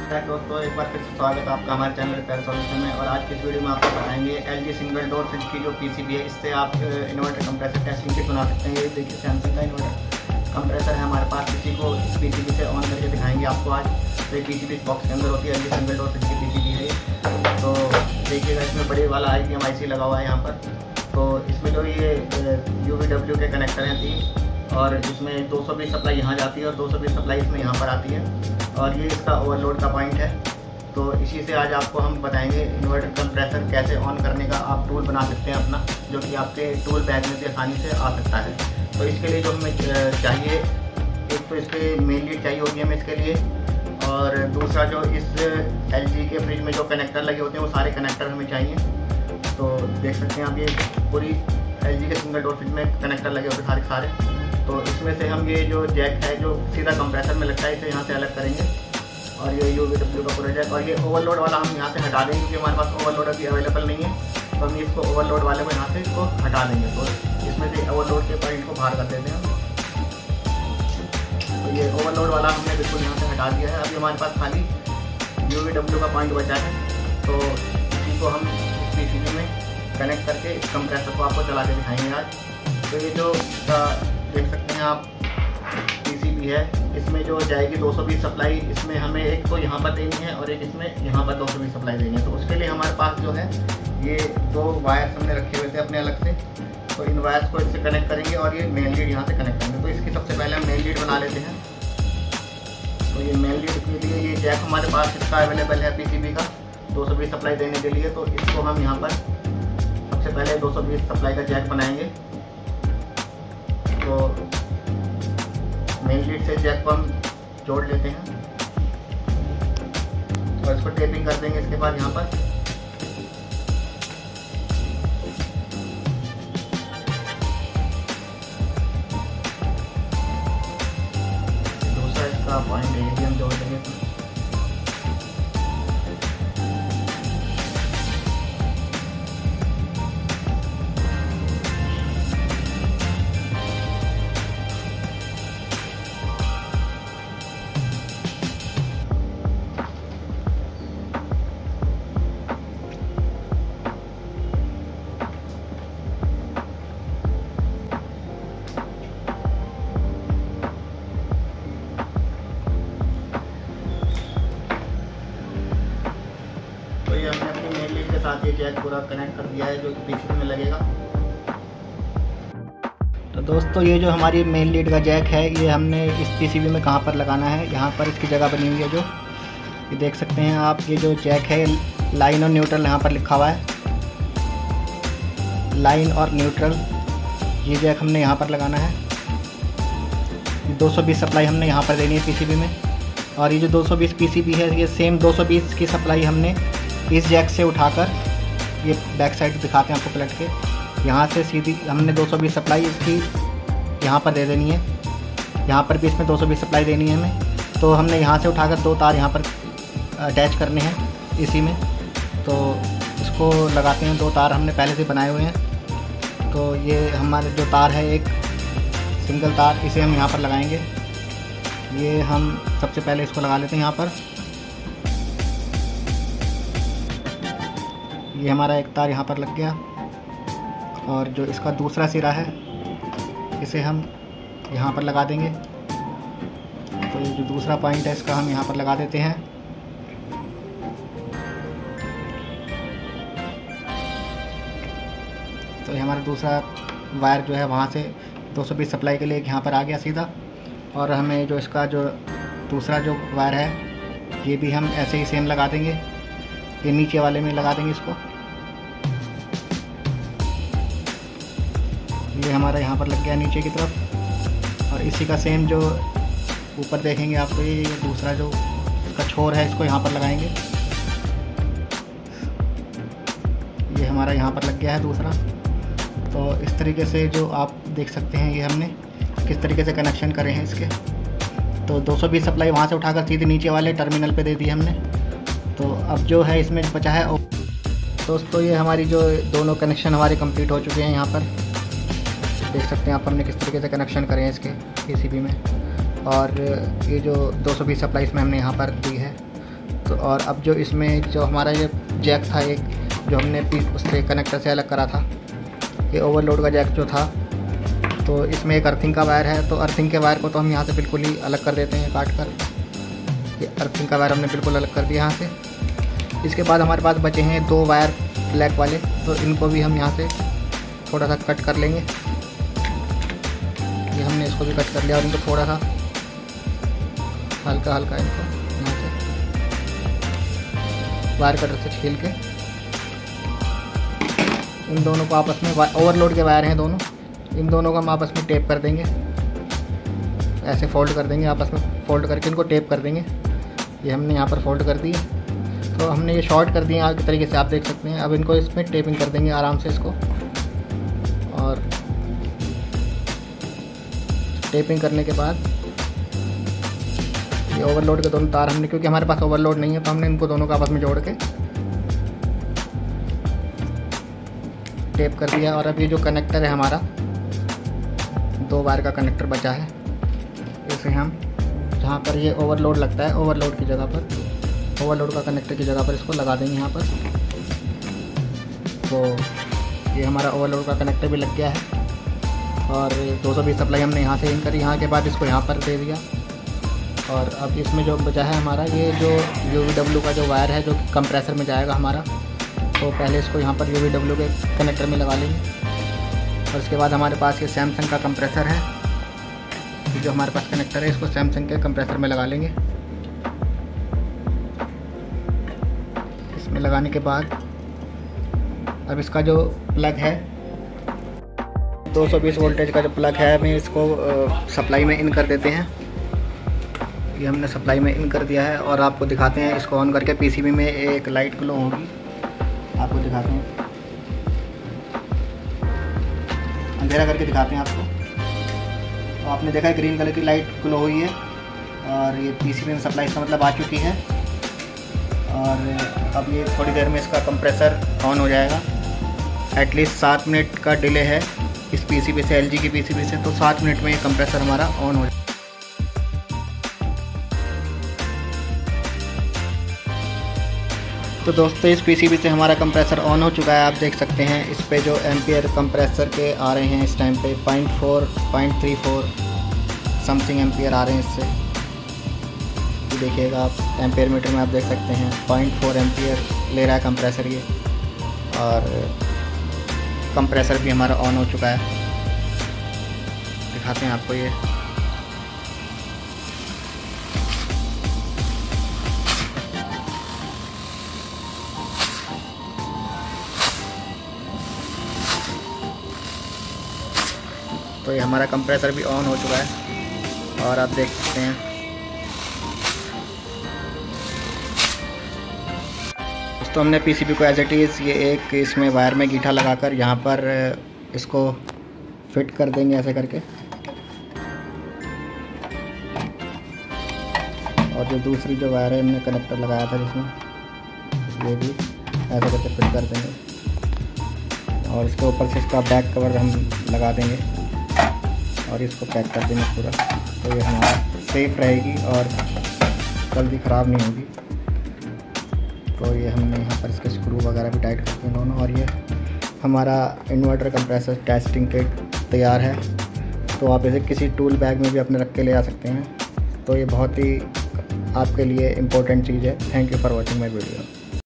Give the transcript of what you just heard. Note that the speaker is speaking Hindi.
नमस्कार दोस्तों, एक बार फिर से स्वागत है आपका हमारे चैनल रिपेयर सॉल्यूशन में। और आज की इस वीडियो में आपको बताएंगे एलजी सिंगल डोर फ्रिज की जो पीसीबी है, इससे आप इन्वर्टर कंप्रेसर टेस्टिंग किट बना सकते हैं। ये देखिए सैमसंग का इन्वर्टर कंप्रेसर है हमारे पास। इसी को इस पीसीबी से ऑन करके दिखाएंगे आपको आज। तो ये पीसीबी इस बॉक्स के अंदर होती है, एलजी सिंगल डोर फ्रिज की पीसीबी है ये। तो देखिएगा इसमें बड़े वाला IBM IC लगा हुआ है यहाँ पर। तो इसमें जो ये UVW के कनेक्टर हैं 3, और इसमें 220 सप्लाई यहाँ जाती है और 220 सप्लाई इसमें यहाँ पर आती है। और ये इसका ओवरलोड का पॉइंट है। तो इसी से आज आपको हम बताएंगे इन्वर्टर कंप्रेसर कैसे ऑन करने का आप टूल बना सकते हैं अपना, जो कि आपके टूल बैग में से आसानी से आ सकता है। तो इसके लिए जो हमें चाहिए, एक तो इसके मेन लीड चाहिए होगी हमें इसके लिए, और दूसरा जो इस LG के फ्रिज में जो कनेक्टर लगे होते हैं वो सारे कनेक्टर हमें चाहिए। तो देख सकते हैं आप, ये पूरी LG के सिंगल डोर फ्रिज में कनेक्टर लगे होते हैं सारे। तो इसमें से हम ये जो जैक है जो सीधा कंप्रेसर में लगता है, इसे यहाँ से अलग करेंगे। और ये UVW का पूरा जैक, और ये ओवरलोड वाला हम यहाँ से हटा देंगे क्योंकि हमारे पास ओवरलोड अभी अवेलेबल नहीं है। तो हम इसको ओवरलोड वाले को यहाँ से इसको हटा देंगे। तो इसमें से ओवरलोड के पॉइंट को बाहर कर देते हैं। तो ये ओवरलोड वाला हमने बिल्कुल यहाँ से हटा दिया है। अभी हमारे पास खाली UVW का पॉइंट बचा है। तो इसी को हम इस पीसीबी में कनेक्ट करके इस कंप्रेसर को आपको चला के दिखाएंगे आज। तो ये जो देख सकते हैं आप पीसीबी है, इसमें जो जाएगी 220 सप्लाई, इसमें हमें एक तो यहाँ पर देनी है और एक इसमें यहाँ पर 220 सप्लाई देनी है। तो उसके लिए हमारे पास जो है ये 2 वायर्स हमने रखे हुए थे अपने अलग से। तो इन वायर्स को इससे कनेक्ट करेंगे और ये मेन लीड यहाँ से कनेक्ट करेंगे। तो इसकी सबसे पहले हम मेन लीड बना लेते हैं। तो ये मेन लीड के लिए ये जैक हमारे पास इसका अवेलेबल है पीसीबी का 220 सप्लाई देने के लिए। तो इसको हम यहाँ पर सबसे पहले 220 सप्लाई का जैक बनाएंगे। तो मेन लीड से जैक को हम जोड़ लेते हैं और इसको टेपिंग कर देंगे इसके बाद यहाँ पर। दूसरा इसका पॉइंट है, ये भी हम जोड़ देंगे। हमने अपनी मेन लीड के साथ ये जैक पूरा कनेक्ट कर दिया है जो कि पीसीबी में लगेगा। तो दोस्तों, ये जो हमारी मेन लीड का जैक है, ये हमने इस पीसीबी में कहाँ पर लगाना है, यहाँ पर इसकी जगह बनी हुई है जो ये देख सकते हैं आप। ये जो जैक है, लाइन और न्यूट्रल यहाँ पर लिखा हुआ है, लाइन और न्यूट्रल। ये जैक हमने यहाँ पर लगाना है। 220 सप्लाई हमने यहाँ पर देनी है पीसीबी में। और ये जो 220 पीसीबी है, ये सेम 220 की सप्लाई हमने इस जैक से उठाकर, ये बैक साइड दिखाते हैं आपको पलट के, यहाँ से सीधी हमने 220 सप्लाई इसकी यहाँ पर दे देनी है। यहाँ पर भी इसमें 220 सप्लाई देनी है हमें। तो हमने यहाँ से उठाकर 2 तार यहाँ पर अटैच करने हैं इसी में। तो इसको लगाते हैं, 2 तार हमने पहले से बनाए हुए हैं। तो ये हमारे जो तार है, एक सिंगल तार, इसे हम यहाँ पर लगाएंगे। ये हम सबसे पहले इसको लगा लेते हैं यहाँ पर। ये हमारा एक तार यहाँ पर लग गया। और जो इसका दूसरा सिरा है, इसे हम यहाँ पर लगा देंगे। तो ये जो दूसरा पॉइंट है, इसका हम यहाँ पर लगा देते हैं। तो ये हमारा दूसरा वायर जो है वहाँ से 220 सप्लाई के लिए यहाँ पर आ गया सीधा। और हमें जो इसका जो दूसरा जो वायर है, ये भी हम ऐसे ही सेम लगा देंगे। ये नीचे वाले में लगा देंगे इसको। ये हमारा यहाँ पर लग गया नीचे की तरफ। और इसी का सेम जो ऊपर देखेंगे आपको, ये दूसरा जो इसका छोर है, इसको यहाँ पर लगाएंगे। ये हमारा यहाँ पर लग गया है दूसरा। तो इस तरीके से जो आप देख सकते हैं, ये हमने किस तरीके से कनेक्शन करे हैं इसके। तो 220 सप्लाई वहाँ से उठाकर सीधे नीचे वाले टर्मिनल पे दे दी हमने। तो अब जो है इसमें बचा है दोस्तों, ये हमारी जो दोनों कनेक्शन हमारे कंप्लीट हो चुके हैं। यहाँ पर देख सकते हैं आप हमने किस तरीके से कनेक्शन करे हैं इसके पीसीबी में। और ये जो 220 सप्लाई इसमें हमने यहाँ पर दी है। तो और अब जो इसमें जो हमारा ये जैक था एक जो हमने उससे कनेक्टर से अलग करा था, ये ओवरलोड का जैक जो था, तो इसमें एक अर्थिंग का वायर है। तो अर्थिंग के वायर को तो हम यहाँ से बिल्कुल ही अलग कर देते हैं काट कर। ये अर्थिंग का वायर हमने बिल्कुल अलग कर दिया यहाँ से। इसके बाद हमारे पास बचे हैं 2 वायर ब्लैक वाले, तो इनको भी हम यहाँ से थोड़ा सा कट कर लेंगे। ये हमने इसको भी कट कर लिया और इनको थोड़ा सा हल्का हल्का इनको यहाँ से वायर कटर से छील के इन दोनों को आपस में, ओवरलोड के वायर हैं दोनों, इन दोनों को हम आपस में टेप कर देंगे। ऐसे फोल्ड कर देंगे, आपस में फोल्ड करके इनको टेप कर देंगे। ये हमने यहाँ पर फोल्ड कर दिए, तो हमने ये शॉर्ट कर दिए आगे तरीके से, आप देख सकते हैं। अब इनको इसमें टेपिंग कर देंगे आराम से इसको, और टेपिंग करने के बाद ये ओवरलोड के दोनों तार हमने, क्योंकि हमारे पास ओवरलोड नहीं है तो हमने इनको दोनों को आपस में जोड़ के टेप कर दिया। और अब ये जो कनेक्टर है हमारा 2 वायर का कनेक्टर बचा है, इसे हम जहाँ पर ये ओवरलोड लगता है, ओवरलोड की जगह पर, ओवरलोड का कनेक्टर की जगह पर इसको लगा देंगे यहाँ पर। तो ये हमारा ओवरलोड का कनेक्टर भी लग गया है और 220 सप्लाई हमने यहाँ से इन करी। यहाँ के बाद इसको यहाँ पर दे दिया। और अब इसमें जो बचा है हमारा ये जो UVW का जो वायर है जो कंप्रेसर में जाएगा हमारा, तो पहले इसको यहाँ पर UVW के कनेक्टर में लगा लेंगे। और उसके बाद हमारे पास ये सैमसंग का कंप्रेसर है, जो हमारे पास कनेक्टर है, इसको सैमसंग के कंप्रेसर में लगा लेंगे। इसमें लगाने के बाद अब इसका जो प्लग है 220 वोल्टेज का जो प्लग है, हमें इसको सप्लाई में इन कर देते हैं। ये हमने सप्लाई में इन कर दिया है और आपको दिखाते हैं इसको ऑन करके। PCB में एक लाइट ग्लो होगी, आपको दिखाते हैं, अंधेरा करके दिखाते हैं आपको। तो आपने देखा है ग्रीन कलर की लाइट ग्लो हुई है और ये PCB में सप्लाई इसका मतलब आ चुकी है। और अब ये थोड़ी देर में इसका कंप्रेसर ऑन हो जाएगा। एटलीस्ट 7 मिनट का डिले है इस PCB से, LG की PCB से, तो 7 मिनट में ये कंप्रेसर हमारा ऑन हो जाएगा। तो दोस्तों इस PCB से हमारा कंप्रेसर ऑन हो चुका है। आप देख सकते हैं इस पे जो एम्पियर कंप्रेसर के आ रहे हैं इस टाइम पे 0.4 0.34 समथिंग एम्पियर आ रहे हैं इससे। देखिएगा आप एम्पियर मीटर में, आप देख सकते हैं 0.4 एम्पियर ले रहा है कंप्रेसर ये। और कंप्रेसर भी हमारा ऑन हो चुका है, दिखाते हैं आपको ये। तो ये हमारा कंप्रेसर भी ऑन हो चुका है और आप देख सकते हैं। तो हमने PCB को एज इट इज़ ये एक इसमें वायर में गीठा लगाकर यहाँ पर इसको फिट कर देंगे ऐसे करके। और जो दूसरी जो वायर है हमने कनेक्टर लगाया था जिसमें, ये भी ऐसे करके फिट कर देंगे। और इसके ऊपर से इसका बैक कवर हम लगा देंगे और इसको पैक कर देंगे पूरा, तो ये हमारा सेफ रहेगी और जल्दी ख़राब नहीं होगी। तो ये हमने यहाँ पर इसके स्क्रू वगैरह भी टाइट करते हैं दोनों। और ये हमारा इन्वर्टर कंप्रेसर टेस्टिंग किट तैयार है। तो आप इसे किसी टूल बैग में भी अपने रख के ले आ सकते हैं। तो ये बहुत ही आपके लिए इम्पोर्टेंट चीज़ है। Thank you for watching my video.